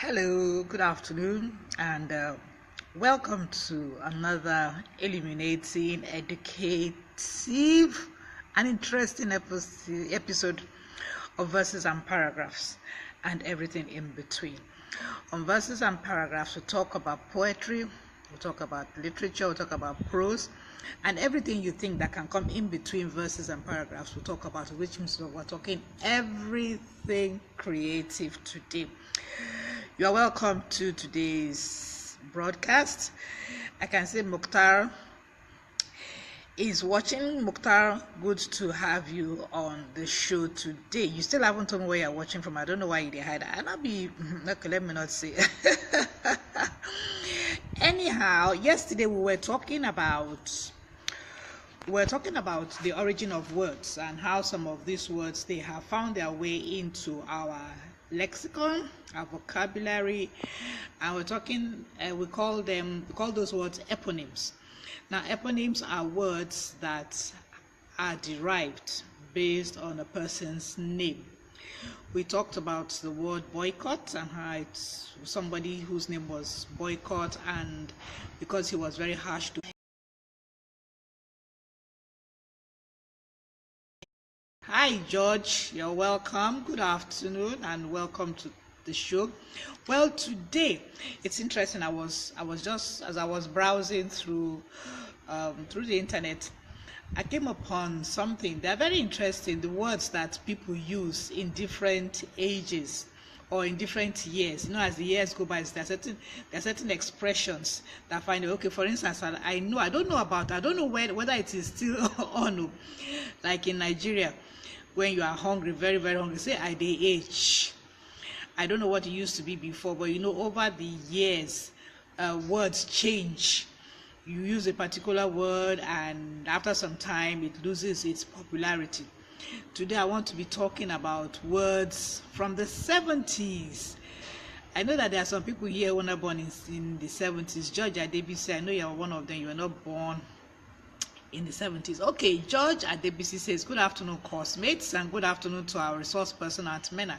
Hello, good afternoon, and welcome to another illuminating, educative, and interesting episode of Verses and Paragraphs and everything in between. On Verses and Paragraphs, we talk about poetry, we talk about literature, we talk about prose, and everything you think that can come in between verses and paragraphs, we talk about it, which means we're talking everything creative today. You are welcome to today's broadcast. I can say Mukhtar is watching. Mukhtar, good to have you on the show today. You still haven't told me where you're watching from. I don't know why you hide. And I'll be okay, let me not say. Anyhow, yesterday we were talking about the origin of words and how some of these words, they have found their way into our lexicon, our vocabulary, and we call those words eponyms. Now, eponyms are words that are derived based on a person's name. We talked about the word boycott and how it's somebody whose name was Boycott, and because he was very harsh to. Hi George, you're welcome. Good afternoon and welcome to the show. Well, today it's interesting. I was just, as I was browsing through the internet, I came upon something. They're very interesting, the words that people use in different ages or in different years. As the years go by, there are certain expressions that I find okay. For instance, I don't know whether it is still on, like in Nigeria, when you are hungry, very, very hungry, say I dey age. I don't know what it used to be before, but over the years, words change. You use a particular word, and after some time, it loses its popularity. Today, I want to be talking about words from the 70s. I know that there are some people here who were born in the 70s. George Adebisi, I know you are one of them. You were not born in the 70s. Okay, George Adebisi says, good afternoon, course mates, and good afternoon to our resource person, Aunt Mena.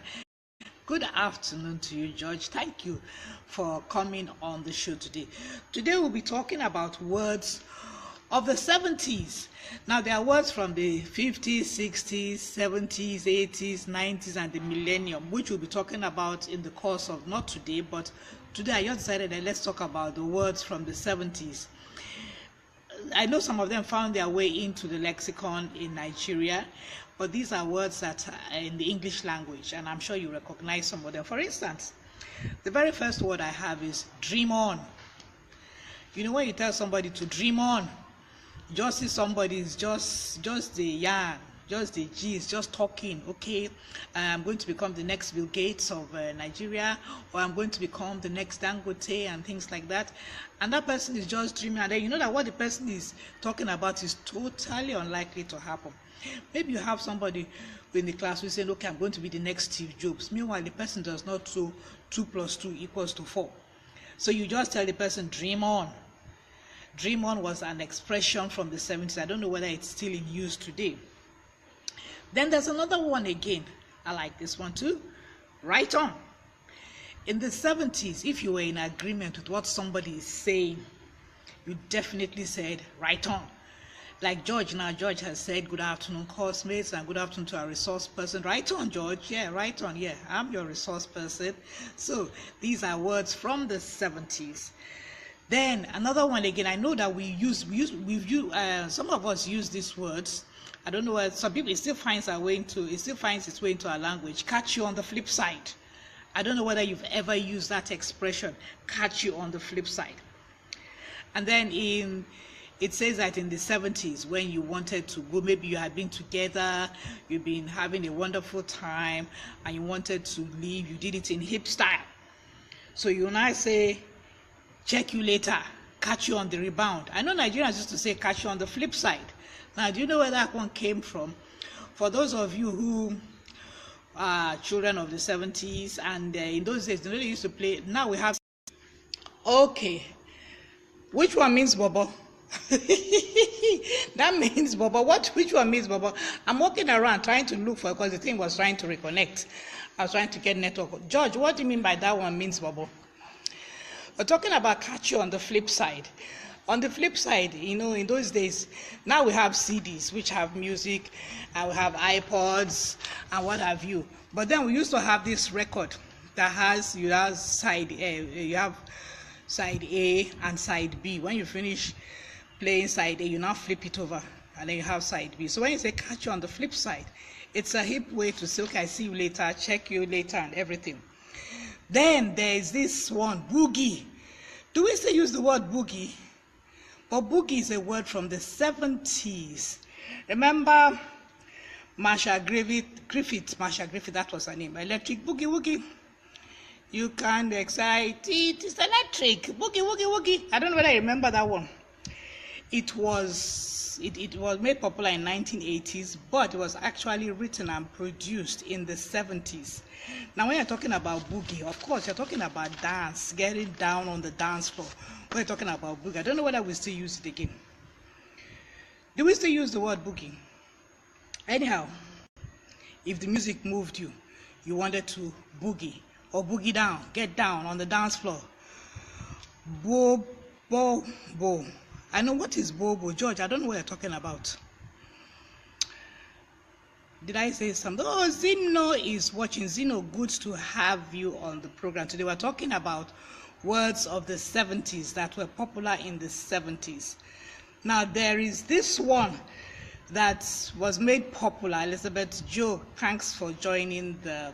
Good afternoon to you, George. Thank you for coming on the show today. Today we'll be talking about words of the 70s. Now, there are words from the 50s, 60s, 70s, 80s, 90s, and the millennium, which we'll be talking about in the course of, not today, but today I just decided that let's talk about the words from the 70s. I know some of them found their way into the lexicon in Nigeria, but these are words that are in the English language, and I'm sure you recognize some of them. For instance, the very first word I have is dream on. When you tell somebody to dream on, just see somebody is just the yarn, just the gist, just talking. Okay, I'm going to become the next Bill Gates of Nigeria, or I'm going to become the next Dangote and things like that. And that person is just dreaming, and then you know that what the person is talking about is totally unlikely to happen. Maybe you have somebody in the class who said, okay, I'm going to be the next Steve Jobs. Meanwhile, the person does not know 2 + 2 = 4. So you just tell the person, dream on. Dream on was an expression from the 70s. I don't know whether it's still in use today. Then there's another one again. I like this one too. Right on. In the 70s, if you were in agreement with what somebody is saying, you definitely said right on. Like George now, George has said good afternoon, course mates, and good afternoon to our resource person. Right on, George. Yeah, right on. Yeah, I'm your resource person. So these are words from the 70s. Then another one again. I know that some of us use these words. I don't know why some people, it still finds its way into our language. Catch you on the flip side. I don't know whether you've ever used that expression, catch you on the flip side. And then it says that in the 70s, when you wanted to go, maybe you had been together, you've been having a wonderful time, and you wanted to leave, you did it in hip style. So you now say, check you later, catch you on the rebound. I know Nigerians used to say catch you on the flip side. Now, do you know where that one came from? For those of you who are children of the 70s, and in those days, they really used to play. Now we have. Okay. Which one means Bobo? That means Bobo. Which one means Bobo? I'm walking around trying to look for it because the thing was trying to reconnect. I was trying to get network. George, what do you mean by that one means Bobo? We're talking about catch you on the flip side. On the flip side, in those days, now we have CDs which have music, and we have iPods and what have you. But then we used to have this record that you have side A and side B. When you finish playing side A, you now flip it over and then you have side B. So when you say catch you on the flip side, it's a hip way to say, okay, I see you later, check you later and everything. Then there is this one, boogie. Do we still use the word boogie? But boogie is a word from the 70s. Remember Marsha Griffith, that was her name. Electric boogie woogie. You can't excite it. It's electric. Boogie woogie woogie. I don't know whether I remember that one. It was made popular in 1980s, but it was actually written and produced in the 70s. Now, when you're talking about boogie, of course, you're talking about dance, getting down on the dance floor. When you're talking about boogie, I don't know whether we still use it again. Do we still use the word boogie? Anyhow, if the music moved you, you wanted to boogie or boogie down, get down on the dance floor. Bo. I know what is bobo. George, I don't know what you're talking about. Did I say something? Oh, Zeno is watching. Zeno, good to have you on the program. Today we're talking about words of the 70s that were popular in the 70s. Now, there is this one that was made popular. Elizabeth Joe, thanks for joining the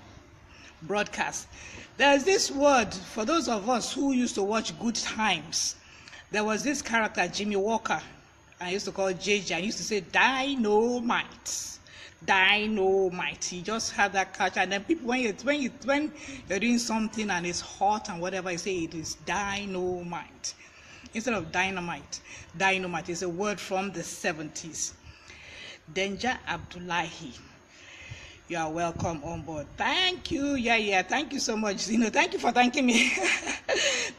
broadcast. There's this word, for those of us who used to watch Good Times, there was this character, Jimmy Walker, I used to call JJ. I used to say dynamite. Dynamite. He just had that catch, and then people, when you're doing something and it's hot and whatever, you say it is dynamite instead of dynamite. Dynamite is a word from the 70s. Denja Abdullahi, you are welcome on board. Thank you. Yeah. Thank you so much, Zino. Thank you for thanking me.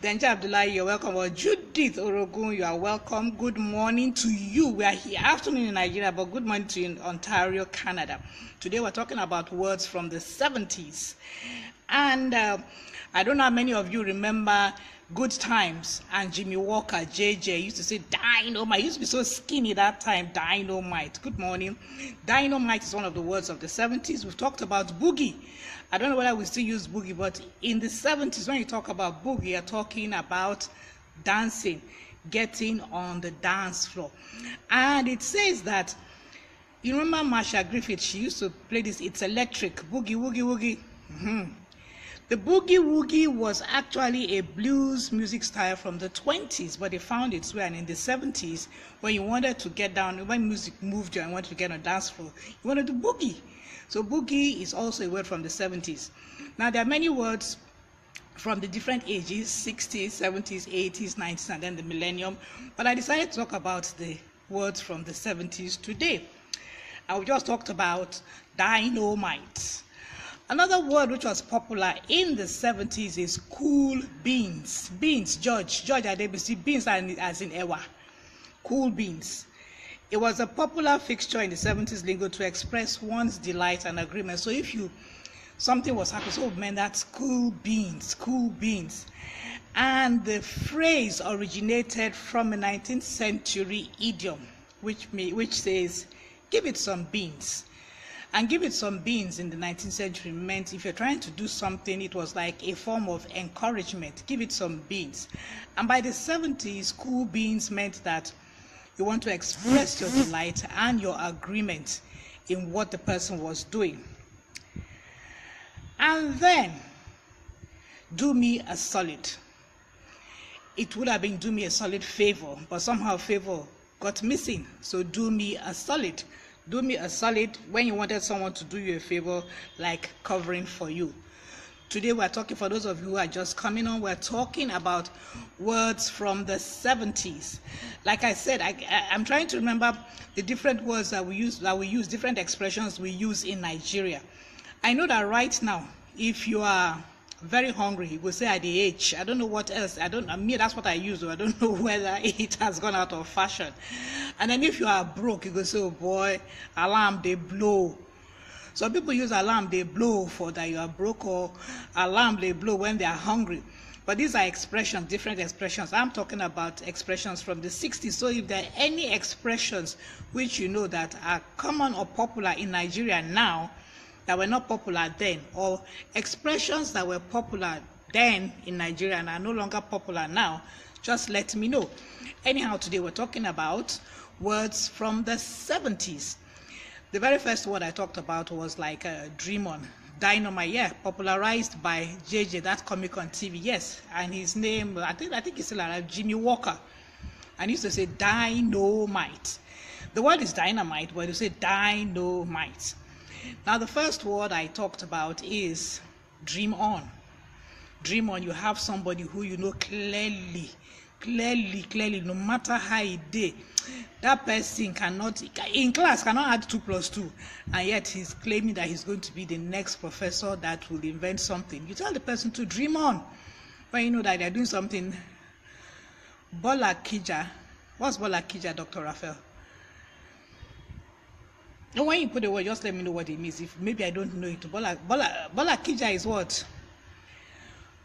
Denja Abdullahi, you're welcome. Or Judith Orogun, you are welcome. Good morning to you. We are here afternoon in Nigeria, but good morning to you in Ontario, Canada. Today we're talking about words from the 70s. And I don't know how many of you remember Good Times and Jimmy Walker, JJ used to say dynamite. He used to be so skinny that time, dynamite. Good morning. Dynamite is one of the words of the 70s. We've talked about boogie. I don't know whether we still use boogie, but in the 70s, when you talk about boogie, you're talking about dancing, getting on the dance floor. And it says that, you remember Marsha Griffith, she used to play this, it's electric, boogie, woogie, woogie. The boogie woogie was actually a blues music style from the 20s, but it found its way, and in the 70s, when you wanted to get down, when music moved you and wanted to get on a dance floor, you wanted to boogie. So boogie is also a word from the 70s. Now, there are many words from the different ages, 60s, 70s, 80s, 90s, and then the millennium, but I decided to talk about the words from the 70s today. I just talked about dynamite. Another word which was popular in the 70s is cool beans. Beans, George Adebisi, beans as in Ewa. Cool beans. It was a popular fixture in the 70s lingo to express one's delight and agreement. So if something was happening, so man, that's cool beans, cool beans. And the phrase originated from a 19th century idiom, which says, give it some beans. And give it some beans in the 19th century meant if you're trying to do something, it was like a form of encouragement. Give it some beans. And by the 70s, cool beans meant that you want to express your delight and your agreement in what the person was doing. And then, do me a solid. It would have been do me a solid favor, but somehow favor got missing. So do me a solid. Do me a solid when you wanted someone to do you a favor, like covering for you. Today we're talking, for those of you who are just coming on, we're talking about words from the 70s. Like I said, I'm trying to remember the different words that we use, different expressions we use in Nigeria. I know that right now, if you are very hungry, he will say at the age. I don't know what else. That's what I use. I don't know whether it has gone out of fashion. And then if you are broke, you go say, oh boy, alarm they blow. Some people use alarm they blow for that you are broke, or alarm they blow when they are hungry. But these are expressions, different expressions. I'm talking about expressions from the 60s. So if there are any expressions which you know that are common or popular in Nigeria now, that were not popular then, or expressions that were popular then in Nigeria and are no longer popular now, just let me know. Anyhow, today we're talking about words from the 70s. The very first word I talked about was like dream on, dynamite, yeah, popularized by JJ, that comic on TV, yes, and his name, I think he's still alive, Jimmy Walker, and he used to say dynamite. The word is dynamite, but you say dynamite. Now, the first word I talked about is dream on. Dream on, you have somebody who you know clearly, no matter how it did, that person cannot, in class, cannot add 2 plus 2, and yet he's claiming that he's going to be the next professor that will invent something. You tell the person to dream on when you know that they're doing something. Bola Kija, what's Bola Kija, Dr. Raphael? And when you put the word, just let me know what it means. If maybe I don't know it. Bola Kija is what?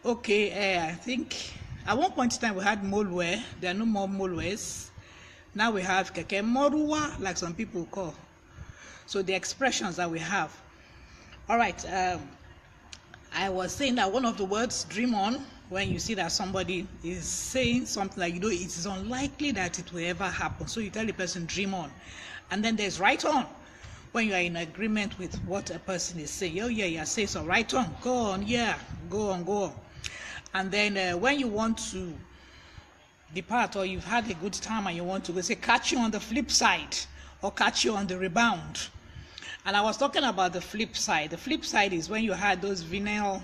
Okay, I think at one point in time we had molwe. There are no more molwes. Now we have keke moruwa, like some people call. So the expressions that we have. All right. I was saying that one of the words, dream on, when you see that somebody is saying something like, you know, it is unlikely that it will ever happen. So you tell the person, dream on. And then there's right on. When you are in agreement with what a person is saying, oh yeah, say so, right on, go on, yeah, go on. And then when you want to depart, or you've had a good time and you want to go, say, catch you on the flip side, or catch you on the rebound. And I was talking about the flip side. The flip side is when you had those vinyl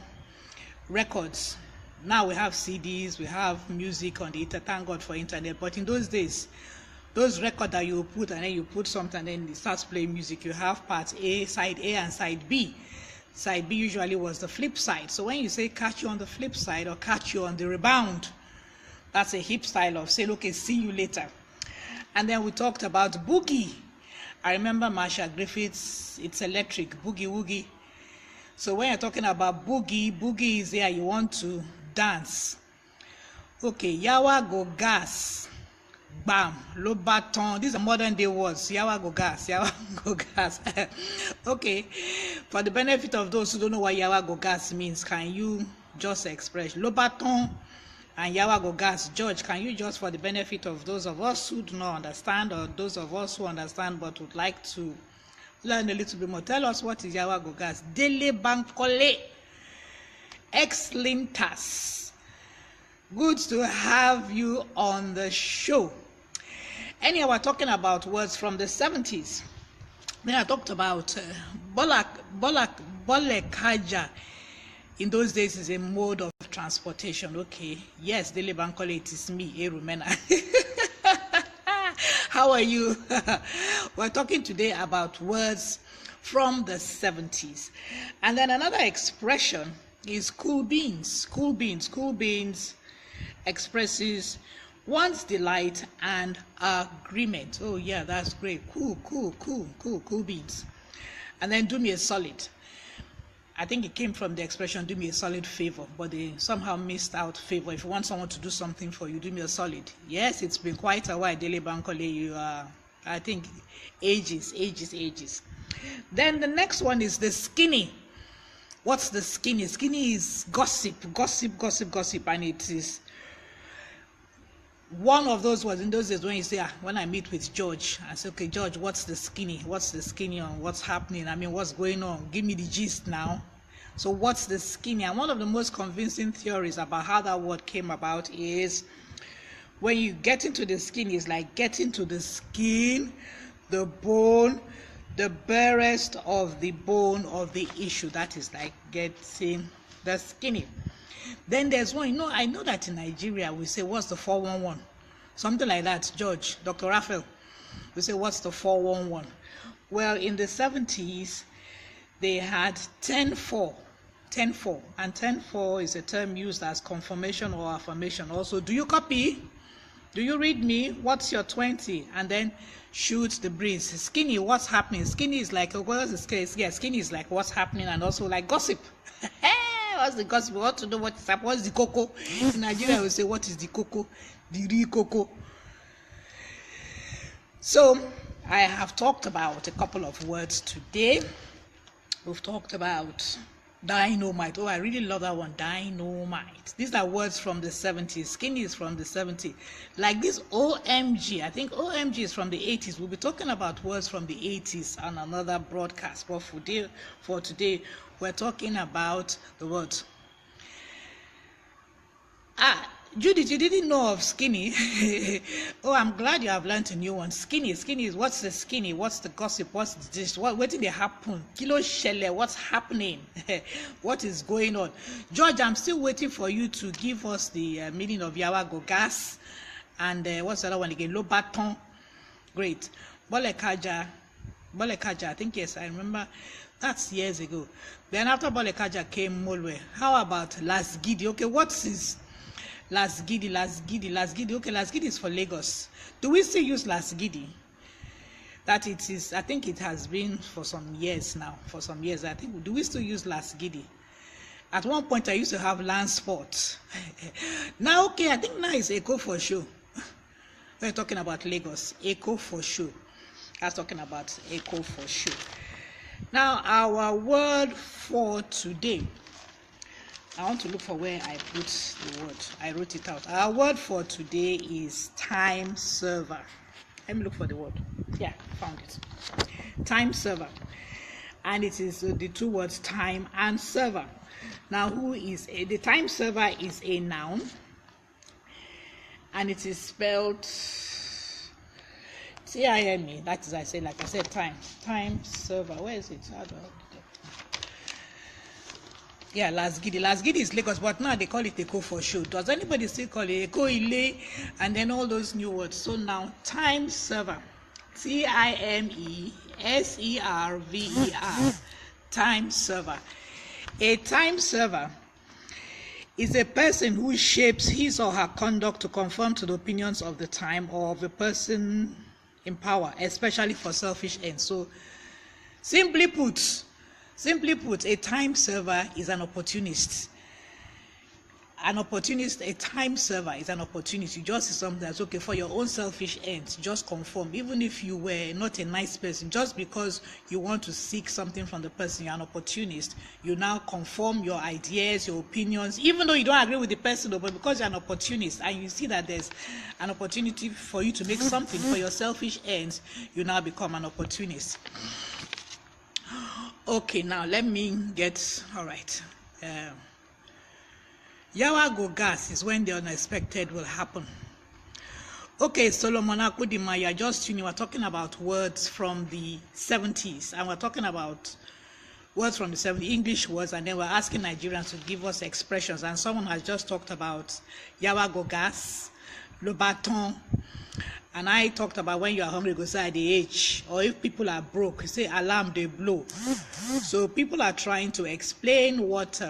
records. Now we have CDs, we have music on the internet, thank God for internet. But in those days, those records that you put, and then you put something, and then it starts playing music. You have part A, side A, and side B. Side B usually was the flip side. So when you say catch you on the flip side or catch you on the rebound, that's a hip style of saying, okay, see you later. And then we talked about boogie. I remember Marsha Griffiths, it's electric, boogie woogie. So when you're talking about boogie is there, you want to dance. Okay, yawa go gas. Bam, low baton. These are modern day words. Yawa go gas. Okay, for the benefit of those who don't know what yawa go gas means, can you just express low baton and yawa go gas? George, can you just, for the benefit of those of us who do not understand, or those of us who understand but would like to learn a little bit more, tell us what is yawa go gas? Dele bankole, ex-lintas. Good to have you on the show. Anyhow, we're talking about words from the 70s. Then I talked about bolekaja. In those days, is a mode of transportation. Okay, yes, Dele Bankole, it is me, Erumena. How are you? We're talking today about words from the 70s. And then another expression is cool beans. Cool beans expresses one's delight and agreement. Oh yeah, that's great. Cool beans. And then do me a solid. I think it came from the expression do me a solid favor, but they somehow missed out favor. If you want someone to do something for you, do me a solid. Yes, it's been quite a while, Dele Bankole. You are, I think, ages. Then the next one is the skinny. What's the skinny? Skinny is gossip, and it is one of those was in those days when you say, when I meet with George, I say, okay, George, what's the skinny on? What's happening? I mean, what's going on? Give me the gist now. So what's the skinny? And one of the most convincing theories about how that word came about is when you get into the skin, it's like getting to the skin, the bone, the barest of the bone of the issue. That is like getting the skinny. Then there's one, I know that in Nigeria we say, what's the 411? Something like that, George, Dr. Raphael. We say, what's the 411? Well, in the 70s, they had 10-4. 10-4, and 10-4 is a term used as confirmation or affirmation. Also, do you copy? Do you read me? What's your 20? And then shoot the breeze. Skinny, what's happening? Skinny is like, what's the skinny? Yeah, skinny is like what's happening, and also like gossip. What's the gossip? We want to know what is happening. What's the cocoa? In Nigeria, we say, what is the cocoa? The real cocoa. So, I have talked about a couple of words today. We've talked about dynamite. Oh, I really love that one, dynamite. These are words from the 70s. Skinny is from the 70s. Like this OMG, I think OMG is from the 80s. We'll be talking about words from the 80s on another broadcast. But for today, we're talking about the word. Judith, you didn't know of skinny. Oh, I'm glad you have learned a new one. Skinny is, what's the skinny? What's the gossip? What's this? What did they happen? Kilo shelle, what's happening? What is going on? George, I'm still waiting for you to give us the meaning of Yawa Gogas. And what's the other one again? Lobaton. Great. Bolekaja, I think, yes, I remember. That's years ago. Then after Bolekaja came Molwe. How about Lasgidi? Okay, what's his... Lasgidi. Okay, Lasgidi is for Lagos. Do we still use Lasgidi? That it is, I think it has been for some years now. For some years, I think. Do we still use Lasgidi? At one point, I used to have land sport. Now, okay, I think now it's Echo for sure. We're talking about Lagos. Echo for sure. That's talking about Echo for sure. Now, our word for today. I want to look for where I put the word. I wrote it out. Our word for today is time server. Let me look for the word. Yeah, found it. Time server. And it is the two words time and server. Now, the time server is a noun. And it is spelled T-I-M-E. That is, like I said, time. Time server. Where is it? How do I... Yeah, Lasgidi. Lasgidi is Lagos, but now they call it Eko for sure. Does anybody still call it Eko Ile? And then all those new words. So now, time server. T-I-M-E-S-E-R-V-E-R. Time server. A time server is a person who shapes his or her conduct to conform to the opinions of the time or of a person in power, especially for selfish ends. So, simply put, a time server is an opportunist. A time server is an opportunity. Just is something that's okay for your own selfish ends. Just conform. Even if you were not a nice person, just because you want to seek something from the person, you're an opportunist. You now conform your ideas, your opinions, even though you don't agree with the person, but because you're an opportunist and you see that there's an opportunity for you to make something for your selfish ends, you now become an opportunist. Okay, now let me get, all right. Yawa go gas is when the unexpected will happen. Okay, Solomon Akudima, you're just tuning. We're talking about words from the 70s, and we're talking about words from the 70s, English words, and then we're asking Nigerians to give us expressions. And someone has just talked about Yawa go gas, le baton. And I talked about when you are hungry, go say the age, or if people are broke, you say alarm they blow. So people are trying to explain what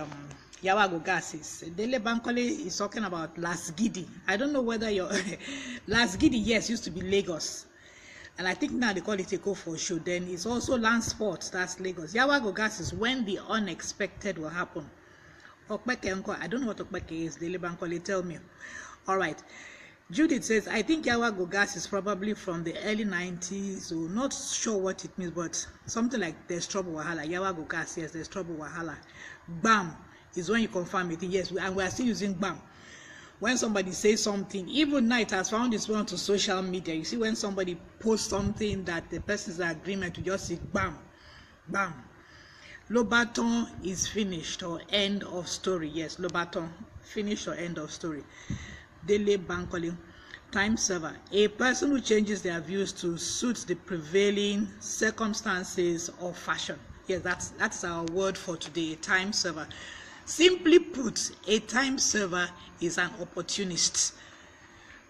Yawa go gas is. Dele Bankole is talking about Lasgidi. I don't know whether your Lasgidi, yes, used to be Lagos, and I think now they call it Eko for sure. Then it's also land sports, that's Lagos. Yawa go gas is when the unexpected will happen. Okpeke Nko, I don't know what Okpeke is. Dele Bankole, tell me. All right. Judith says, I think Yawa go gas is probably from the early 90s, so not sure what it means, but something like there's trouble wahala. Yawa go gas, yes, there's trouble wahala. Bam is when you confirm it, yes, and we are still using bam. When somebody says something, even now it has found its way onto social media. You see when somebody posts something that the person's agreement to just say bam, bam. Lobaton is finished or end of story. Yes, Lobaton, finished or end of story. Dele Bankole, time server, a person who changes their views to suit the prevailing circumstances or fashion. Yes, that's our word for today, a time server. Simply put, a time server is an opportunist.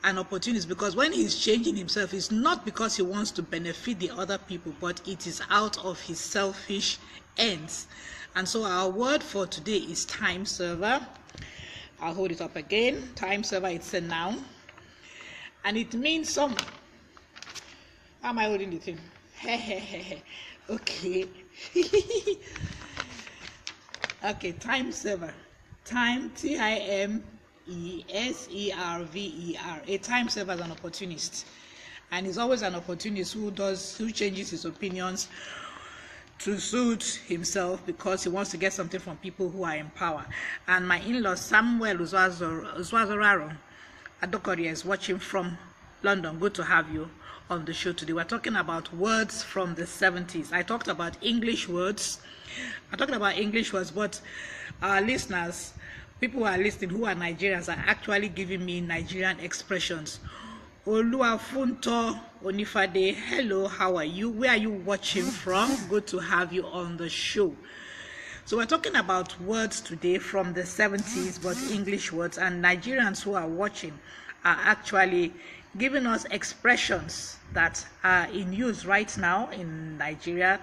An opportunist because when he's changing himself, it's not because he wants to benefit the other people, but it is out of his selfish ends. And so our word for today is time server. I'll hold it up again. Time server, it's a noun. And it means some... How am I holding the thing? Okay. Okay, time server. Time, Timeserver. A time server is an opportunist. And he's always an opportunist who changes his opinions to suit himself because he wants to get something from people who are in power. And my in-law Samuel Uzwazoraro Adokoria is watching from London. Good to have you on the show today. We're talking about words from the 70s. I talked about English words. But our listeners, people who are listening who are Nigerians, are actually giving me Nigerian expressions. Oluwafunto Onifade, hello, how are you? Where are you watching from? Good to have you on the show. So we're talking about words today from the 70s, but English words, and Nigerians who are watching are actually giving us expressions that are in use right now in Nigeria,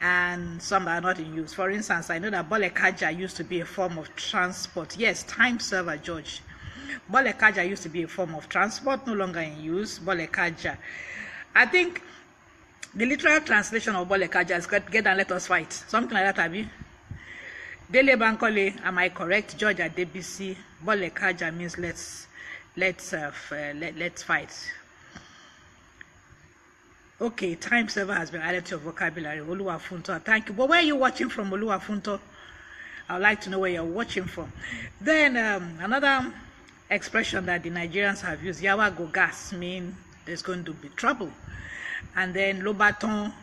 and some are not in use. For instance, I know that Bolekaja used to be a form of transport. Yes, time server, George. Bolekaja used to be a form of transport, no longer in use. Bolekaja. I think the literal translation of Bolekaja is get and let us fight. Something like that, Abi. Dele Bankole, am I correct? George Adebisi. Bolekaja means let's fight. Okay, time server has been added to your vocabulary. Oluwafunto, thank you. But where are you watching from, Oluwafunto? I'd like to know where you're watching from. Then another expression that the Nigerians have used, Yawa go gas, mean there's going to be trouble. And then Lobaton,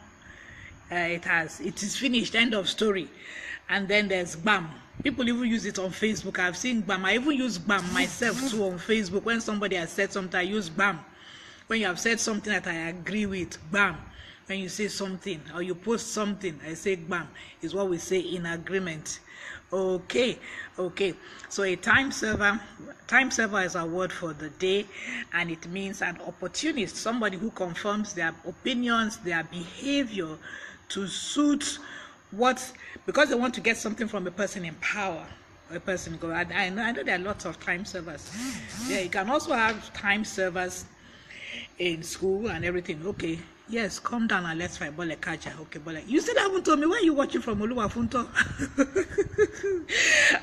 it is finished, end of story. And then there's Bam. People even use it on Facebook. I've seen Bam. I even use Bam myself too on Facebook. When somebody has said something, I use Bam. When you have said something that I agree with, Bam. When you say something or you post something, I say Bam. Is what we say in agreement. Okay. So a time server is a word for the day, and it means an opportunist, somebody who confirms their opinions, their behavior to suit because they want to get something from a person in power. A person go. I know there are lots of time servers. Yeah, you can also have time servers in school and everything. Okay, yes, calm down and let's fight. Bolekaja. Okay, you still haven't told me where you're watching from, Oluwafunto.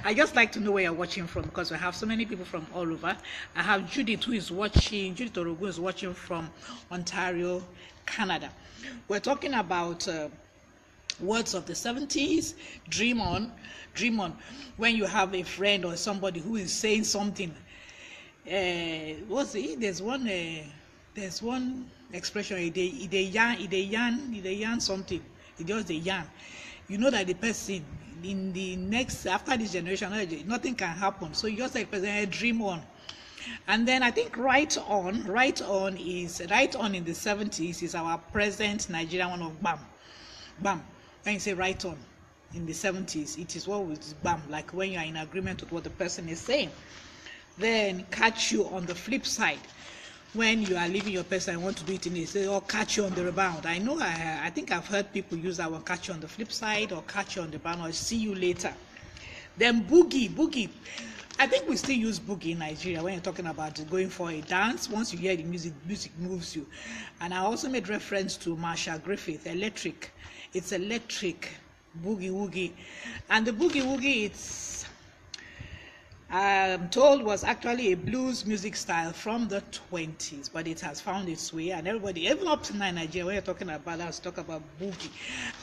I just like to know where you're watching from because we have so many people from all over. I have Judith who is watching. Judith Orogo is watching from Ontario, Canada. We're talking about words of the 70s. Dream on. When you have a friend or somebody who is saying something, there's one expression, they yarn something. It just they yarn. You know that the person in the next, after this generation, nothing can happen. So you just like dream on. And then I think right on in the 70s is our present Nigerian one of Bam. When you say right on in the 70s, it is what with Bam, like when you are in agreement with what the person is saying. Then catch you on the flip side. When you are leaving your person and want to do it in a say, or catch you on the rebound. I know I think I've heard people use that one, catch you on the flip side or catch you on the rebound or see you later. Then boogie. I think we still use boogie in Nigeria when you're talking about going for a dance. Once you hear the music moves you. And I also made reference to Marsha Griffith, electric. It's electric, boogie woogie. And the boogie woogie, it's I'm told was actually a blues music style from the 20s, but it has found its way, and everybody, even up to now in Nigeria, when you're talking about that, let's talk about boogie.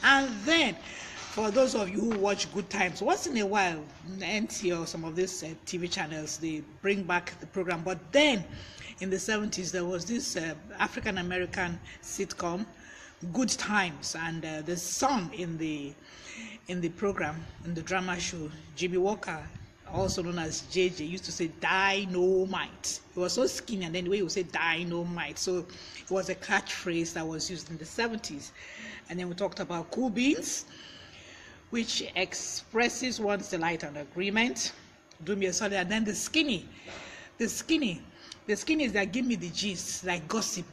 And then, for those of you who watch Good Times, once in a while, NT or some of these TV channels, they bring back the program. But then, in the 70s, there was this African-American sitcom, Good Times, and the song in the program, in the drama show, Jimmy Walker, also known as JJ, used to say dynamite. He was so skinny, and then the way he would say dynamite. So it was a catchphrase that was used in the 70s. And then we talked about cool beans, which expresses one's delight and agreement. Do me a solid. And then the skinny is that give me the gist, like gossip,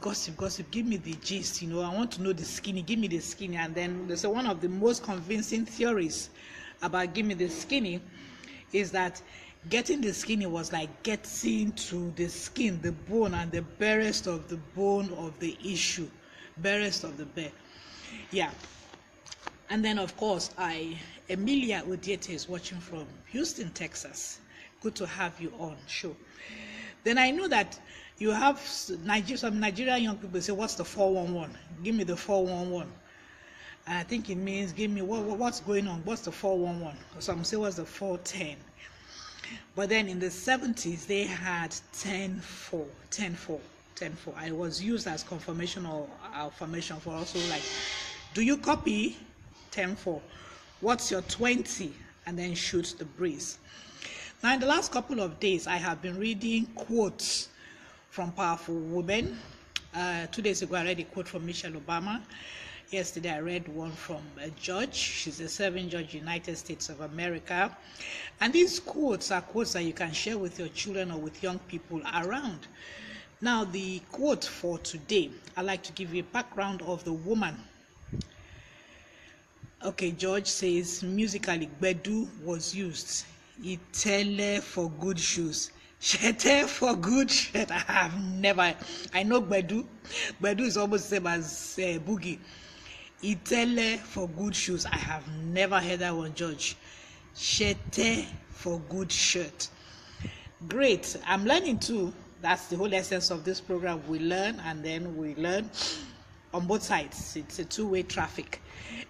give me the gist, I want to know the skinny, give me the skinny. And then there's one of the most convincing theories about Give Me the Skinny is that getting the skinny was like getting to the skin, the bone, and the barest of the bone of the issue, barest of the bear. Yeah. And then, of course, Emilia Odiete is watching from Houston, Texas. Good to have you on show. Then I know that you have some Nigerian young people say, what's the 411? Give me the 411. And I think it means, give me what's going on? What's the 411? Some say, what's the 410? But then in the 70s, they had 10-4. I was used as confirmation or affirmation for also like, do you copy 10-4? What's your 20? And then shoot the breeze. Now, in the last couple of days, I have been reading quotes from powerful women. 2 days ago, I read a quote from Michelle Obama. Yesterday, I read one from a judge. She's a serving judge, United States of America. And these quotes are quotes that you can share with your children or with young people around. Now, the quote for today, I'd like to give you a background of the woman. Okay, George says, musically, Gbedu was used. Itele for good shoes. Shete for good shirt. I know Gbedu. Gbedu is almost the same as boogie. Itele for good shoes. I have never heard that one, George. Shete for good shirt. Great. I'm learning too. That's the whole essence of this program. We learn and then we learn on both sides. It's a two-way traffic.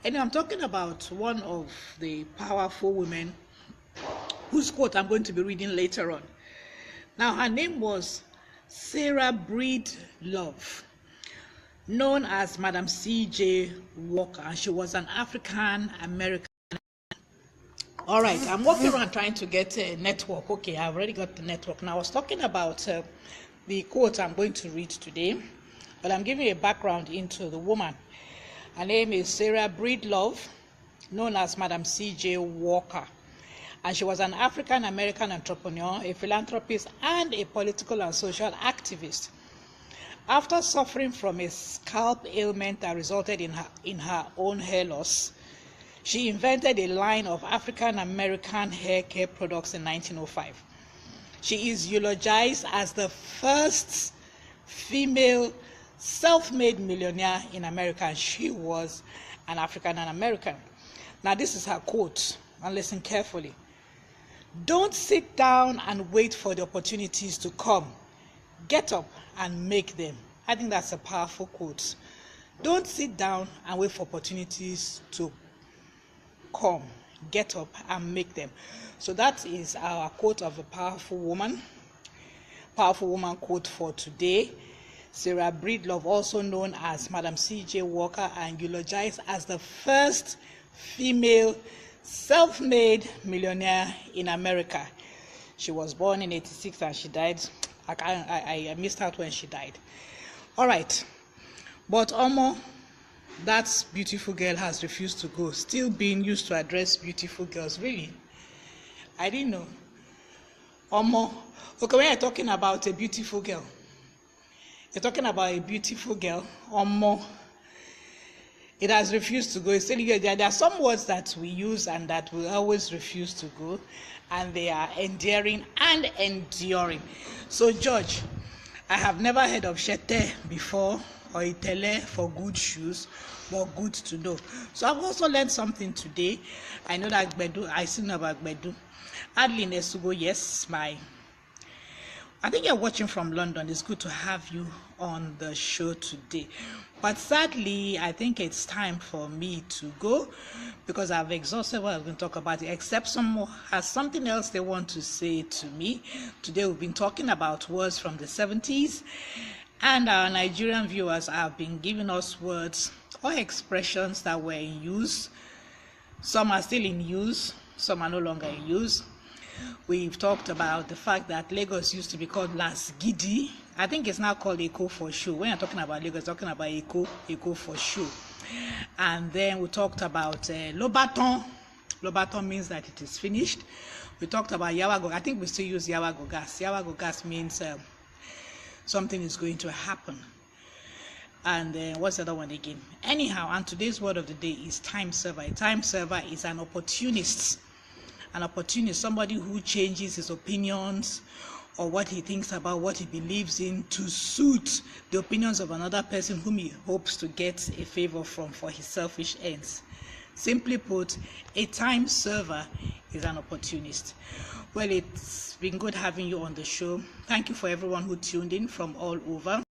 Anyway, I'm talking about one of the powerful women whose quote I'm going to be reading later on. Now, her name was Sarah Breedlove, known as Madam C.J. Walker, and she was an African-American. All right, I'm walking around trying to get a network. Okay, I've already got the network. Now, I was talking about the quote I'm going to read today, but I'm giving you a background into the woman. Her name is Sarah Breedlove, known as Madam C.J. Walker. And she was an African-American entrepreneur, a philanthropist, and a political and social activist. After suffering from a scalp ailment that resulted in her own hair loss, she invented a line of African-American hair care products in 1905. She is eulogized as the first female self-made millionaire in America, and she was an African-American. Now, this is her quote, and listen carefully. Don't sit down and wait for the opportunities to come. Get up and make them. I think that's a powerful quote. Don't sit down and wait for opportunities to come. Get up and make them. So that is our quote of a powerful woman. Powerful woman quote for today. Sarah Breedlove, also known as Madam C.J. Walker, and eulogized as the first female self-made millionaire in America. She was born in 86 and she died. I missed out when she died. All right. But Omo, that beautiful girl has refused to go. Still being used to address beautiful girls. Really? I didn't know. Omo. Okay, when you're talking about a beautiful girl, you're talking about a beautiful girl. Omo. It has refused to go. It's still here. There are some words that we use and that will always refuse to go, and they are endearing and enduring. So, George, I have never heard of Shete before, or Itele for good shoes, but good to know. So I've also learned something today. I know that Gbedu, I still know about Gbedu. Adeline Esugo, yes, I think you're watching from London. It's good to have you on the show today. But sadly, I think it's time for me to go because I've exhausted what I was going to talk about, except someone has something else they want to say to me. Today we've been talking about words from the 70s, and our Nigerian viewers have been giving us words or expressions that were in use. Some are still in use, some are no longer in use. We've talked about the fact that Lagos used to be called Las Gidi. I think it's now called Eko for show. When you're talking about Lagos, talking about Eko for show. And then we talked about Lobaton. Lobaton means that it is finished. We talked about Yawago. I think we still use Yawago gas. Yawago gas means something is going to happen. and what's the other one again? Anyhow, and today's word of the day is time server. A time server is an opportunist. An opportunist, somebody who changes his opinions or what he thinks about, what he believes in, to suit the opinions of another person whom he hopes to get a favor from for his selfish ends. Simply put, a time server is an opportunist. Well, it's been good having you on the show. Thank you for everyone who tuned in from all over.